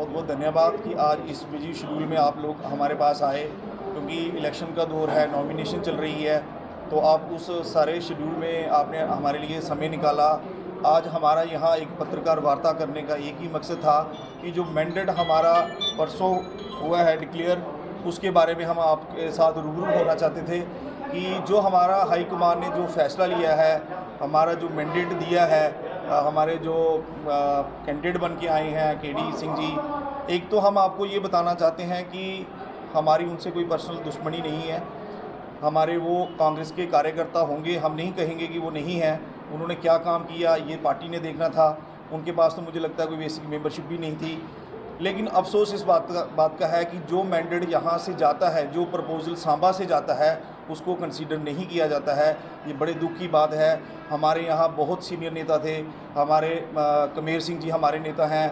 बहुत बहुत धन्यवाद कि आज इस बिजी शेड्यूल में आप लोग हमारे पास आए, क्योंकि इलेक्शन का दौर है, नॉमिनेशन चल रही है। तो आप उस सारे शेड्यूल में आपने हमारे लिए समय निकाला। आज हमारा यहाँ एक पत्रकार वार्ता करने का एक ही मकसद था कि जो मैंडेट हमारा परसों हुआ है डिक्लेयर, उसके बारे में हम आपके साथ रूबरू होना चाहते थे कि जो हमारा हाईकमान ने जो फैसला लिया है, हमारा जो मैंडेट दिया है, हमारे जो कैंडिडेट बन के आए हैं केडी सिंह जी, एक तो हम आपको ये बताना चाहते हैं कि हमारी उनसे कोई पर्सनल दुश्मनी नहीं है। हमारे वो कांग्रेस के कार्यकर्ता होंगे, हम नहीं कहेंगे कि वो नहीं हैं। उन्होंने क्या काम किया ये पार्टी ने देखना था। उनके पास तो मुझे लगता है कोई बेसिक मेंबरशिप भी नहीं थी। लेकिन अफसोस इस बात का है कि जो मैंडेट यहाँ से जाता है, जो प्रपोजल सांबा से जाता है, उसको कंसीडर नहीं किया जाता है। ये बड़े दुख की बात है। हमारे यहाँ बहुत सीनियर नेता थे। हमारे कमेर सिंह जी हमारे नेता हैं,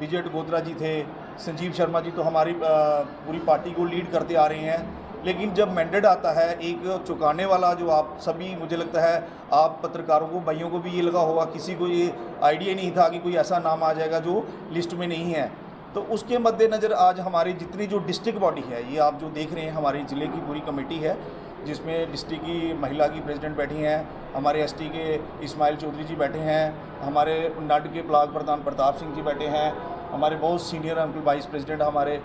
विजय गोत्रा जी थे, संजीव शर्मा जी तो हमारी पूरी पार्टी को लीड करते आ रहे हैं। लेकिन जब मैंडेट आता है एक चुकाने वाला, जो आप सभी, मुझे लगता है आप पत्रकारों को, भाइयों को भी ये लगा होगा, किसी को ये आइडिया नहीं था कि कोई ऐसा नाम आ जाएगा जो लिस्ट में नहीं है। तो उसके मद्देनज़र आज हमारी जितनी जो डिस्ट्रिक्ट बॉडी है, ये आप जो देख रहे हैं हमारे ज़िले की पूरी कमेटी है, जिसमें डिस्ट्रिक्ट की महिला की प्रेसिडेंट बैठी हैं, हमारे एसटी के इस्माइल चौधरी जी बैठे हैं, हमारे नड के ब्लॉक प्रधान प्रताप सिंह जी बैठे हैं, हमारे बहुत सीनियर अंकल वाइस प्रेसिडेंट हमारे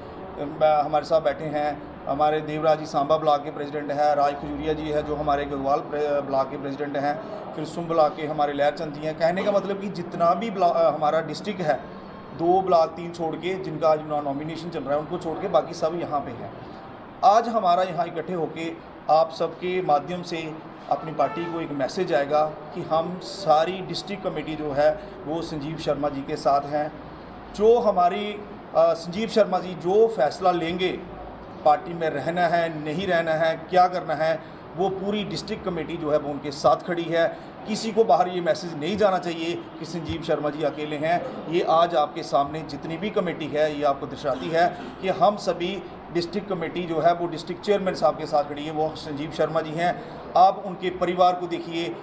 साथ बैठे हैं, हमारे देवराज जी सांबा ब्लॉक के प्रेसिडेंट हैं, राज खजूरिया जी है जो हमारे गगवाल ब्लॉक के प्रेसिडेंट हैं, फिर सुम ब्लॉक के हमारे लहरचंद जी हैं। कहने का मतलब कि जितना भी हमारा डिस्ट्रिक्ट है, 2 ब्लॉक 3 छोड़ के, जिनका आज नॉमिनेशन चल रहा है, उनको छोड़ के बाकी सब यहाँ पे हैं। आज हमारा यहाँ इकट्ठे होके आप सबके माध्यम से अपनी पार्टी को एक मैसेज आएगा कि हम सारी डिस्ट्रिक्ट कमेटी जो है वो संजीव शर्मा जी के साथ हैं। जो हमारी संजीव शर्मा जी जो फैसला लेंगे, पार्टी में रहना है, नहीं रहना है, क्या करना है, वो पूरी डिस्ट्रिक्ट कमेटी जो है वो उनके साथ खड़ी है। किसी को बाहर ये मैसेज नहीं जाना चाहिए कि संजीव शर्मा जी अकेले हैं। ये आज आपके सामने जितनी भी कमेटी है, ये आपको दर्शाती है कि हम सभी डिस्ट्रिक्ट कमेटी जो है वो डिस्ट्रिक्ट चेयरमैन साहब के साथ खड़ी है, वो संजीव शर्मा जी हैं। आप उनके परिवार को देखिए,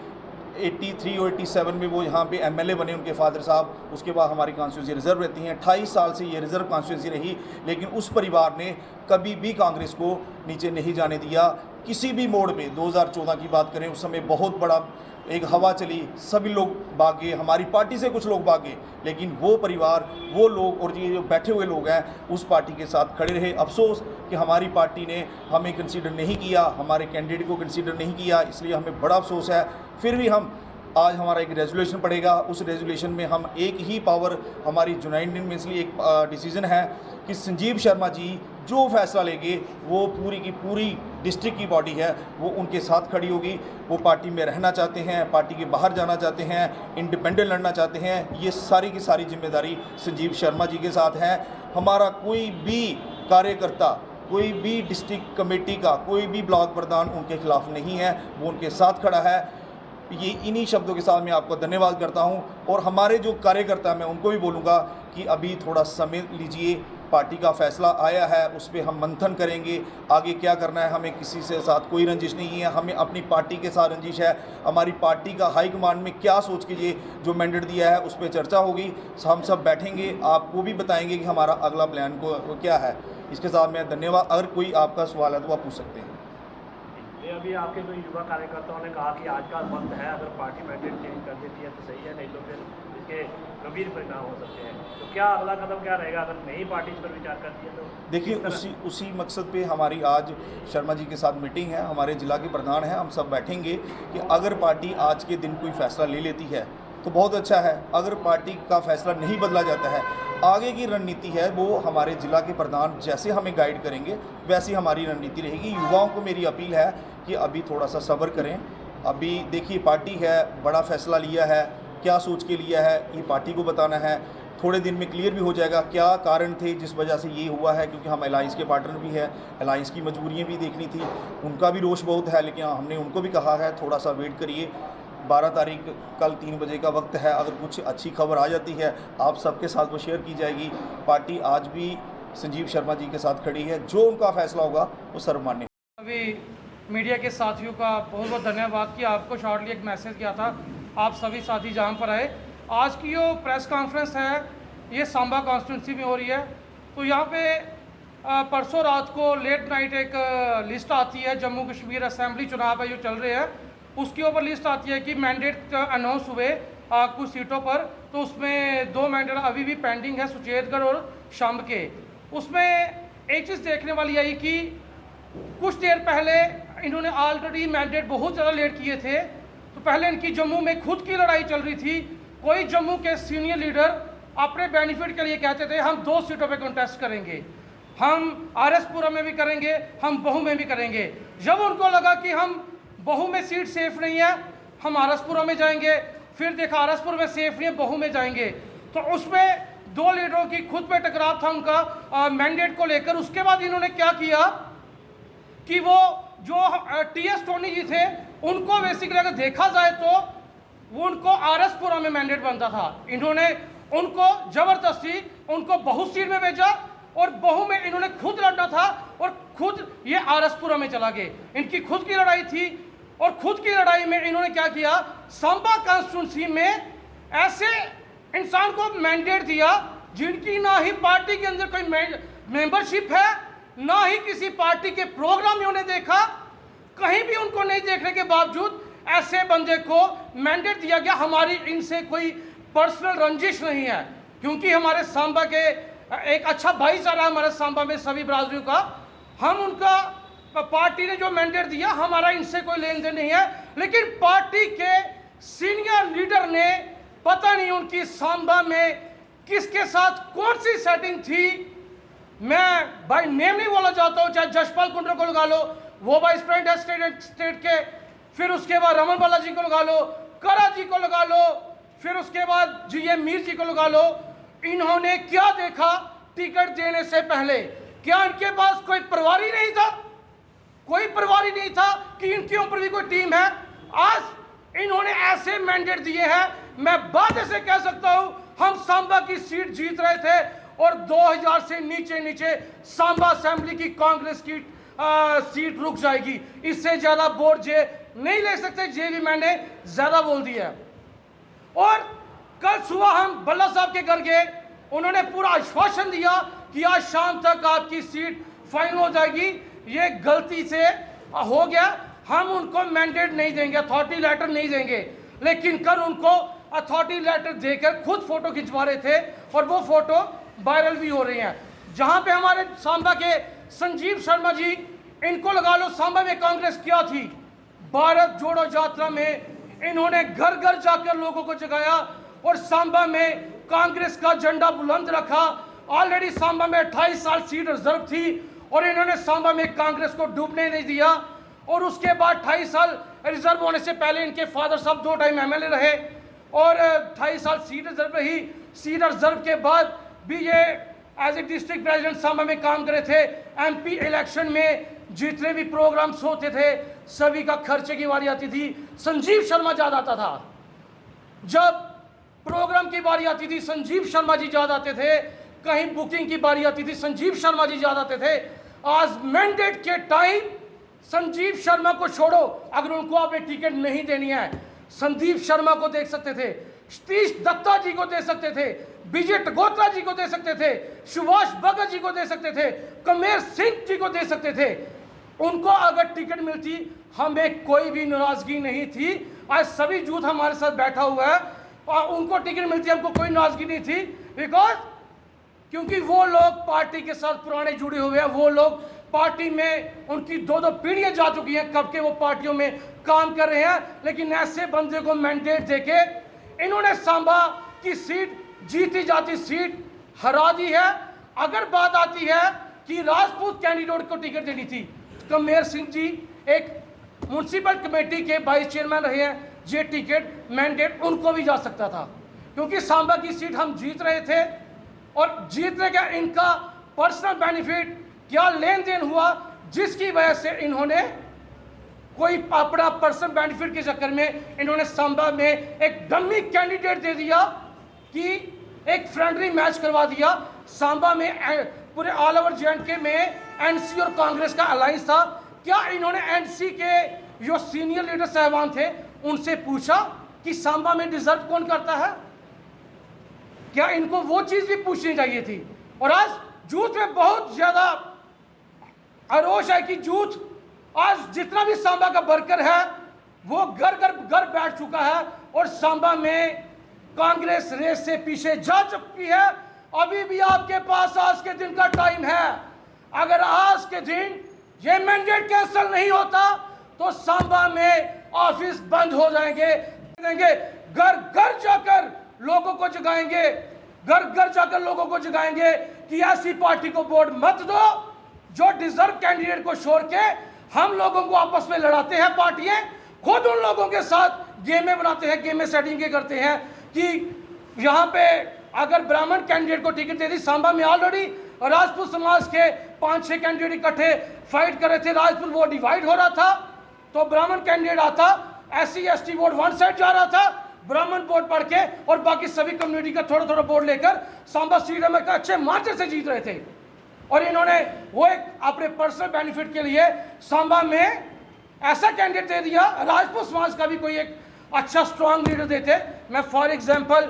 83 और 87 में वो यहाँ पे एमएलए बने उनके फादर साहब। उसके बाद हमारी कॉन्स्टिट्यूंसी रिजर्व रहती हैं, 28 साल से ये रिजर्व कॉन्स्टिट्यूंसी रही, लेकिन उस परिवार ने कभी भी कांग्रेस को नीचे नहीं जाने दिया। किसी भी मोड़ पे 2014 की बात करें, उस समय बहुत बड़ा एक हवा चली, सभी लोग भागे, हमारी पार्टी से कुछ लोग भागे, लेकिन वो परिवार, वो लोग और ये जो बैठे हुए लोग हैं उस पार्टी के साथ खड़े रहे। अफसोस कि हमारी पार्टी ने हमें कंसीडर नहीं किया, हमारे कैंडिडेट को कंसीडर नहीं किया, इसलिए हमें बड़ा अफसोस है। फिर भी हम आज हमारा एक रेजोल्यूशन पड़ेगा, उस रेजोल्यूशन में हम एक ही पावर, हमारी यूनाइटेडली एक डिसीजन है कि संजीव शर्मा जी जो फैसला लेंगे वो पूरी की पूरी डिस्ट्रिक्ट की बॉडी है वो उनके साथ खड़ी होगी। वो पार्टी में रहना चाहते हैं, पार्टी के बाहर जाना चाहते हैं, इंडिपेंडेंट लड़ना चाहते हैं, ये सारी की सारी जिम्मेदारी संजीव शर्मा जी के साथ है। हमारा कोई भी कार्यकर्ता, कोई भी डिस्ट्रिक्ट कमेटी का कोई भी ब्लॉक प्रधान उनके खिलाफ नहीं है, वो उनके साथ खड़ा है। ये इन्हीं शब्दों के साथ मैं आपको धन्यवाद करता हूं। और हमारे जो कार्यकर्ता, मैं उनको भी बोलूँगा कि अभी थोड़ा समय लीजिए, पार्टी का फैसला आया है, उस पर हम मंथन करेंगे आगे क्या करना है। हमें किसी से साथ कोई रंजिश नहीं है, हमें अपनी पार्टी के साथ रंजिश है। हमारी पार्टी का हाईकमांड में क्या सोच के ये जो मैंडेट दिया है उस पर चर्चा होगी, हम सब बैठेंगे, आपको भी बताएंगे कि हमारा अगला प्लान को क्या है। इसके साथ मैं धन्यवाद। अगर कोई आपका सवाल है तो आप पूछ सकते हैं। अभी आपके जो युवा कार्यकर्ताओं ने कहा कि आज का वक्त है, अगर पार्टी मैंडेट चेंज कर देती है तो सही है, नहीं तो फिर इसके गंभीर परिणाम हो सकते हैं। तो क्या अगला कदम क्या रहेगा अगर नई पार्टी इस पर विचार करती है? तो देखिए, उसी मकसद पे हमारी आज शर्मा जी के साथ मीटिंग है, हमारे जिला के प्रधान हैं, हम सब बैठेंगे कि अगर पार्टी आज के दिन कोई फैसला ले लेती है तो बहुत अच्छा है। अगर पार्टी का फैसला नहीं बदला जाता है, आगे की रणनीति है वो हमारे जिला के प्रधान जैसे हमें गाइड करेंगे वैसी हमारी रणनीति रहेगी। युवाओं को मेरी अपील है कि अभी थोड़ा सा सब्र करें। अभी देखिए, पार्टी है, बड़ा फैसला लिया है, क्या सोच के लिया है ये पार्टी को बताना है। थोड़े दिन में क्लियर भी हो जाएगा क्या कारण थे जिस वजह से ये हुआ है, क्योंकि हम अलायंस के पार्टनर भी हैं, अलायंस की मजबूरियाँ भी देखनी थी, उनका भी रोष बहुत है, लेकिन हमने उनको भी कहा है थोड़ा सा वेट करिए। 12 तारीख कल 3 बजे का वक्त है, अगर कुछ अच्छी खबर आ जाती है आप सबके साथ वो शेयर की जाएगी। पार्टी आज भी संजीव शर्मा जी के साथ खड़ी है, जो उनका फैसला होगा वो सर्वमान्य। अभी मीडिया के साथियों का बहुत बहुत धन्यवाद कि आपको शॉर्टली एक मैसेज किया था, आप सभी साथी जहाँ पर आए। आज की जो प्रेस कॉन्फ्रेंस है ये सांबा कॉन्स्टिट्यूंसी में हो रही है। तो यहाँ पे परसों रात को लेट नाइट एक लिस्ट आती है, जम्मू कश्मीर असेंबली चुनाव है जो चल रहे हैं, उसके ऊपर लिस्ट आती है कि मैंडेट अनाउंस हुए कुछ सीटों पर। तो उसमें 2 मैंडेट अभी भी पेंडिंग है, सुचेतगढ़ और शंभ के। उसमें एक चीज़ देखने वाली आई कि कुछ देर पहले इन्होंने ऑलरेडी मैंडेट बहुत ज़्यादा लेट किए थे। तो पहले इनकी जम्मू में खुद की लड़ाई चल रही थी। कोई जम्मू के सीनियर लीडर अपने बेनिफिट के लिए कहते थे हम 2 सीटों पे कंटेस्ट करेंगे, हम आरएसपुरा में भी करेंगे, हम बहू में भी करेंगे। जब उनको लगा कि हम बहू में सीट सेफ नहीं है, हम आरएसपुरा में जाएंगे, फिर देखा आरएसपुर में सेफ नहीं है, बहू में जाएंगे। तो उसमें 2 लीडरों की खुद पे टकराव था उनका मैंडेट को लेकर। उसके बाद इन्होंने क्या किया कि वो जो टीएस टोनी जी थे उनको बेसिकली अगर देखा जाए तो वो उनको आरएसपुरा में मैंडेट बनता था। इन्होंने उनको जबरदस्ती उनको बहू सीट में भेजा और बहू में इन्होंने खुद लड़ना था और खुद ये आरएसपुरा में चला गए। इनकी खुद की लड़ाई थी और खुद की लड़ाई में इन्होंने क्या किया, सांबा कॉन्स्टिट्यूंसी में ऐसे इंसान को मैंडेट दिया जिनकी ना ही पार्टी के अंदर कोई मेंबरशिप है, ना ही किसी पार्टी के प्रोग्राम में उन्हें देखा, कहीं भी उनको नहीं देखने के बावजूद ऐसे बंदे को मैंडेट दिया गया। हमारी इनसे कोई पर्सनल रंजिश नहीं है, क्योंकि हमारे सांबा के एक अच्छा भाईचारा है हमारे सांबा में सभी बरादरियों का। हम उनका पार्टी ने जो मैंडेट दिया, हमारा इनसे कोई लेन देन नहीं है। लेकिन पार्टी के सीनियर लीडर ने पता नहीं उनकी सांबा में किसके साथ कौन सी सेटिंग थी, मैं भाई नेम नहीं बोलना चाहता हूँ, चाहे जशपाल कुंडर को लगा लो, वो वाइस प्रेसिडेंट है स्टेट के, फिर उसके बाद रमन बालाजी को लगा लो, करा जी को लगा लो, फिर उसके बाद जी मीर जी को लगा लो। इन्होंने क्या देखा टिकट देने से पहले? क्या इनके पास कोई परिवारी नहीं था? कोई परिवारी नहीं था कि इनके ऊपर भी कोई टीम है? आज इन्होंने ऐसे मैंडेट दिए हैं, मैं बात ऐसे कह सकता हूं, हम सांबा की सीट जीत रहे थे और 2000 से नीचे नीचे सांबा असेंबली की कांग्रेस की सीट रुक जाएगी। इससे ज्यादा बोर्ड जे नहीं ले सकते, जे भी मैंने ज्यादा बोल दिया। और कल सुबह हम बल्ला साहब के घर गए, उन्होंने पूरा आश्वासन दिया कि आज शाम तक आपकी सीट फाइनल हो जाएगी। ये गलती से हो गया, हम उनको मैंडेट नहीं देंगे, अथॉरिटी लेटर नहीं देंगे। लेकिन कल उनको अथॉरिटी लेटर देकर खुद फोटो खिंचवा रहे थे और वो फोटो वायरल भी हो रही हैं। जहां पे हमारे सांबा के संजीव शर्मा जी, इनको लगा लो सांबा में कांग्रेस क्या थी, भारत जोड़ो यात्रा में इन्होंने घर घर जाकर लोगों को जगाया और सांबा में कांग्रेस का झंडा बुलंद रखा। ऑलरेडी सांबा में 28 साल सीट रिजर्व थी और इन्होंने सांबा में कांग्रेस को डूबने नहीं दिया। और उसके बाद 28 साल रिजर्व होने से पहले इनके फादर साहब 2 टाइम एमएलए रहे और 28 साल सीट रिजर्व रही। सीट रिजर्व के बाद भी ये as a district president Samba में काम करे थे। एमपी इलेक्शन में जितने भी प्रोग्राम्स होते थे सभी का खर्चे की बारी आती थी, संजीव शर्मा याद आता था। जब प्रोग्राम की बारी आती थी संजीव शर्मा जी याद आते थे, कहीं बुकिंग की बारी आती थी संजीव शर्मा जी याद आते थे। आज मैंडेट के टाइम संजीव शर्मा को छोड़ो, अगर उनको आपने टिकट नहीं देनी है, संदीप शर्मा को देख सकते थे, सतीश दत्ता जी को दे सकते थे, विजय टगोत्रा जी को दे सकते थे, सुभाष भगत जी को दे सकते थे, कमेर सिंह जी को दे सकते थे। उनको अगर टिकट मिलती हमें कोई भी नाराजगी नहीं थी। आज सभी यूथ हमारे साथ बैठा हुआ है और उनको टिकट मिलती हमको कोई नाराजगी नहीं थी। बिकॉज क्योंकि वो लोग पार्टी के साथ पुराने जुड़े हुए हैं, वो लोग पार्टी में उनकी 2-2 पीढ़ियां जा चुकी हैं, कब के वो पार्टियों में काम कर रहे हैं। लेकिन ऐसे बंदे को मैंडेट देके इन्होंने सांबा की सीट, जीती जाती सीट हरा दी है। अगर बात आती है कि राजपूत कैंडिडेट को टिकट देनी थी, कमेर सिंह जी एक म्यूनसिपल कमेटी के वाइस चेयरमैन रहे हैं, ये टिकट मैंडेट उनको भी जा सकता था। क्योंकि सांबा की सीट हम जीत रहे थे और जीतने का इनका पर्सनल बेनिफिट क्या लेन देन हुआ जिसकी वजह से इन्होंने कोई अपना पर्सनल बेनिफिट के चक्कर में इन्होंने सांबा में एक डमी कैंडिडेट दे दिया कि एक फ्रेंडली मैच करवा दिया। सांबा में पूरे ऑल ओवर जे&के में एनसी और कांग्रेस का अलायंस था। क्या इन्होंने एनसी के जो सीनियर लीडर साहबान थे उनसे पूछा कि सांबा में डिजर्व कौन करता है? क्या इनको वो चीज़ भी पूछनी चाहिए थी? और आज यूथ में बहुत ज़्यादा आक्रोश है कि यूथ आज जितना भी सांबा का वर्कर है वो घर बैठ चुका है और सांबा में कांग्रेस रेस से पीछे जा चुकी है। अभी भी आपके पास आज के दिन का टाइम है। अगर आज के दिन ये मैंडेट कैंसिल नहीं होता तो सांबा में ऑफिस बंद हो जाएंगे। घर घर जाकर लोगों को जगाएंगे, घर घर जाकर लोगों को जगाएंगे कि ऐसी पार्टी को वोट मत दो जो डिजर्व कैंडिडेट को छोड़ के हम लोगों को आपस में लड़ाते हैं। पार्टियां खुद उन लोगों के साथ गेमें बनाते हैं, गेमें सेटिंग करते हैं कि यहाँ पे अगर ब्राह्मण कैंडिडेट को टिकट दे दी, सांबा में ऑलरेडी राजपूत समाज के 5-6 कैंडिडेट इकट्ठे फाइट कर रहे थे, राजपूत वोट डिवाइड हो रहा था तो ब्राह्मण कैंडिडेट आता, SC/ST वोट वन साइड जा रहा था, ब्राह्मण वोट पढ़ के और बाकी सभी कम्युनिटी का थोड़ा थोड़ा वोट लेकर सांबा सीट में अच्छे मार्जिन से जीत रहे थे। और इन्होंने वो एक अपने पर्सनल बेनिफिट के लिए सांबा में ऐसा कैंडिडेट दे दिया, राजपूत समाज का भी कोई एक अच्छा स्ट्रांग लीडर देते। मैं फॉर एग्जांपल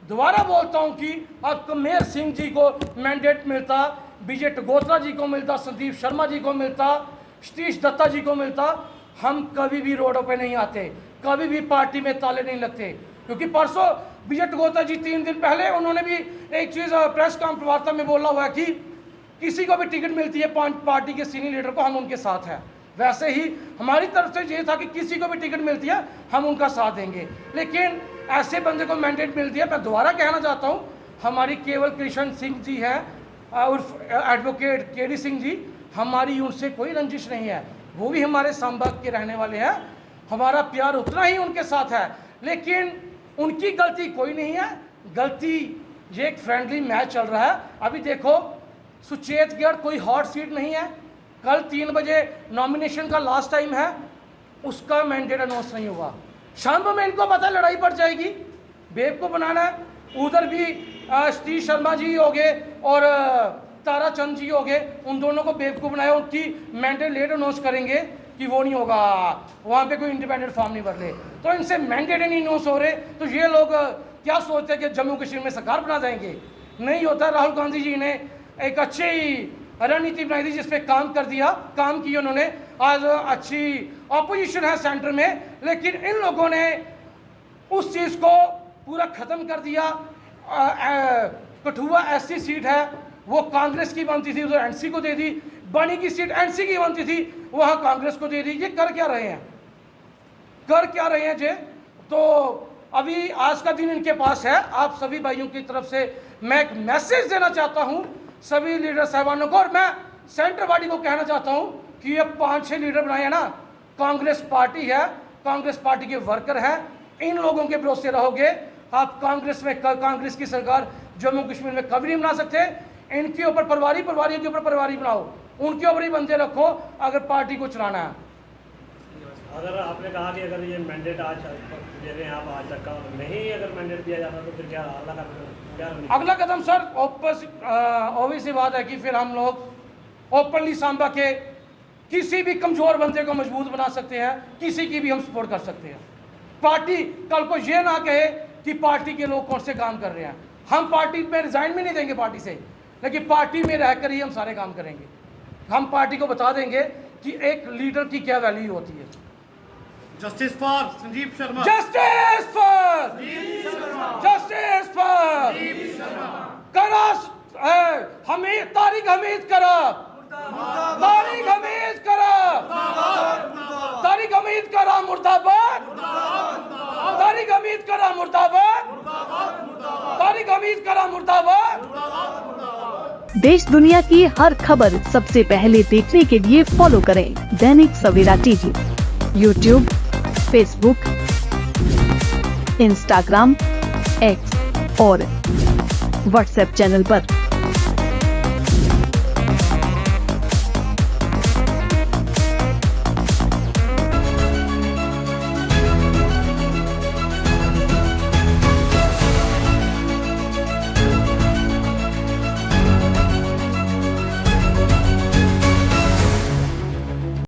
दोबारा बोलता हूं कि अब कमेर सिंह जी को मैंडेट मिलता, विजय टगोत्रा जी को मिलता, संदीप शर्मा जी को मिलता, सतीश दत्ता जी को मिलता, हम कभी भी रोडों पे नहीं आते, कभी भी पार्टी में ताले नहीं लगते। क्योंकि परसों विजय टगोत्रा जी 3 दिन पहले उन्होंने भी एक चीज़ प्रेस कॉन्फ्रेंस वार्ता में बोला हुआ है कि किसी को भी टिकट मिलती है पार्टी के सीनियर लीडर को हम उनके साथ हैं। वैसे ही हमारी तरफ से ये था कि किसी को भी टिकट मिलती है हम उनका साथ देंगे। लेकिन ऐसे बंदे को मैंडेट मिलती है, मैं दोबारा कहना चाहता हूँ, हमारी केवल कृष्ण सिंह जी हैं उर्फ एडवोकेट KD सिंह जी, हमारी उनसे कोई रंजिश नहीं है, वो भी हमारे सांबा के रहने वाले हैं, हमारा प्यार उतना ही उनके साथ है। लेकिन उनकी गलती कोई नहीं है, गलती ये एक फ्रेंडली मैच चल रहा है। अभी देखो सुचेतगढ़ कोई हॉट सीट नहीं है, कल 3 बजे नॉमिनेशन का लास्ट टाइम है, उसका मैंडेट अनाउंस नहीं हुआ। शाम में इनको पता लड़ाई पड़ जाएगी, बेब को बनाना है। उधर भी सतीश शर्मा जी हो गए और ताराचंद जी हो गए, उन दोनों को बेब को बनाया, उनकी मैंडेट लेट अनाउंस करेंगे कि वो नहीं होगा, वहाँ पे कोई इंडिपेंडेंट फॉर्म नहीं भर ले, तो इनसे मैंडेट नहीं अनाउंस हो रहे। तो ये लोग क्या सोचते हैं कि जम्मू कश्मीर में सरकार बना जाएंगे? नहीं होता। राहुल गांधी जी ने एक अच्छी रणनीति बनाई थी जिसपे काम कर दिया, काम किया उन्होंने, आज अच्छी ऑपोजिशन है सेंटर में, लेकिन इन लोगों ने उस चीज़ को पूरा ख़त्म कर दिया। कठुआ SC सीट है, वो कांग्रेस की बनती थी, उधर NC को दे दी। बनी की सीट NC की बनती थी, वहाँ कांग्रेस को दे दी। ये कर क्या रहे हैं, कर क्या रहे हैं जे? तो अभी आज का दिन इनके पास है। आप सभी भाइयों की तरफ से मैं एक मैसेज देना चाहता हूँ सभी लीडर साहबानों को, और मैं सेंटर पार्टी को कहना चाहता हूँ कि ये 5-6 लीडर बनाए हैं ना, कांग्रेस पार्टी है, कांग्रेस पार्टी के वर्कर हैं, इन लोगों के भरोसे रहोगे आप, कांग्रेस की सरकार जम्मू कश्मीर में कभी नहीं बना सकते। इनके ऊपर परिवारियों के ऊपर परिवारी बनाओ, उनके ऊपर ही बंदे रखो अगर पार्टी को चलाना है। अगर आपने कहा कि अगर ये मैंडेट आज दे रहे हैं आप, आज तक का नहीं अगर मैंडेट दिया जाता तो फिर क्या अगला कदम? सर ऑब्वियस सी बात है कि फिर हम लोग ओपनली सांबा के किसी भी कमज़ोर बंदे को मजबूत बना सकते हैं, किसी की भी हम सपोर्ट कर सकते हैं। पार्टी कल को ये ना कहे कि पार्टी के लोग कौन से काम कर रहे हैं, हम पार्टी में रिजाइन भी नहीं देंगे पार्टी से, लेकिन पार्टी में रहकर ही हम सारे काम करेंगे। हम पार्टी को बता देंगे कि एक लीडर की क्या वैल्यू होती है। Justice for Sanjeev Sharma, justice for करा हमीद, तारिक हमीद करा, तारिक हमीद करा, तारिक हमीद करा मुर्दाबाद, तारिक हमीद करा मुर्दाबाद, तारिक हमीद करा मुर्दाबाद। देश दुनिया की हर खबर सबसे पहले देखने के लिए फॉलो करें Dainik Savera TV, YouTube, Facebook, Instagram, X और WhatsApp चैनल पर।